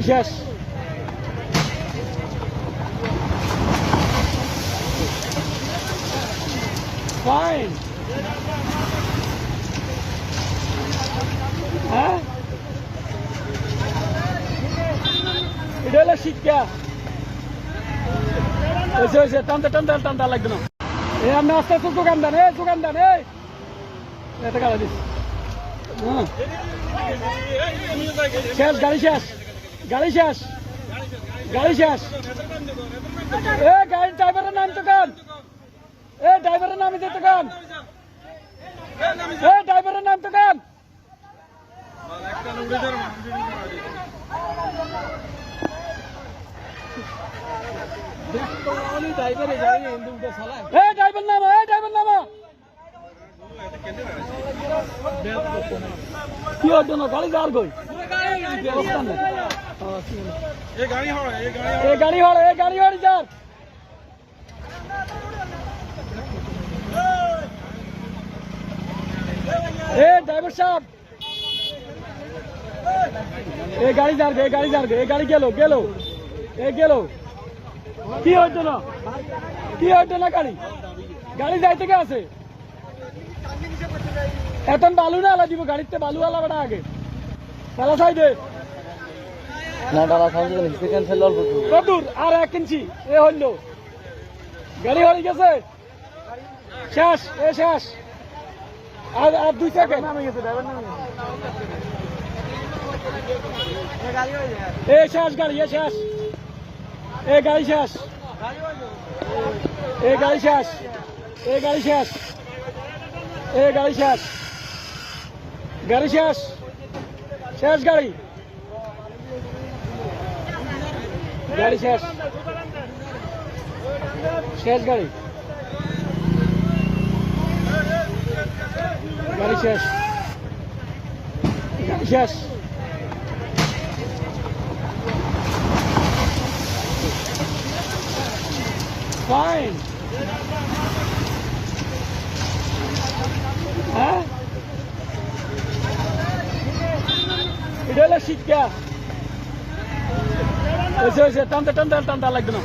শেষ। ফাইন। হ্যাঁ, এটা হলো শিক্ষা। হয়েছে টানতে টানতে টানতে লাগবে না। এই আপনি আস্তে আস্তে দোকান দেন, দোকান দেন, এতে গাড়ি দিস। শেষ, গাড়ি শেষ, গাড়ি শেষ, গাড়ি শেষ। গাড়ির ড্রাইভারের নাম তো কান, ড্রাইভারের নামই দিতে কান, ড্রাইভারের নাম তো কান। ড্রাইভার নামা, ড্রাইভার নামা। কি হতো না গাড়ি যার গই গাড়ি হড় যার। ড্রাইভার সাহেব, গাড়ি যার গে, গাড়ি যার গে, গাড়ি গেল গেল গেল। কি হইতো না, কি হইতো না, গাড়ি গাড়ি যাই থেকে আছে। এখন বালু না আলা দিব, গাড়িতে বালু আলা বেড়া আগে তালা চাই দে না, ডালা খাই কদূর আর 1 ইঞ্চি হইল। গাড়ি হয়ে গেছে, শেষ, শেষ। আর 2 সেকেন্ড নামে গেছে, ড্রাইভার নামে শেষ গাড়ি, শেষ, গাড়ি শেষ, গাড়ি শেষ, গাড়ি শেষ, গাড়ি শেষ, গাড়ি শেষ, শেষ গাড়ি, গাড়ি শেষ, শেষ গাড়ি, গাড়ি শেষ, গাড়ি শেষ। ফাইন। হ্যাঁ, এটা হলো শিক্ষা। টানতে টানতে টানতে লাগবে না।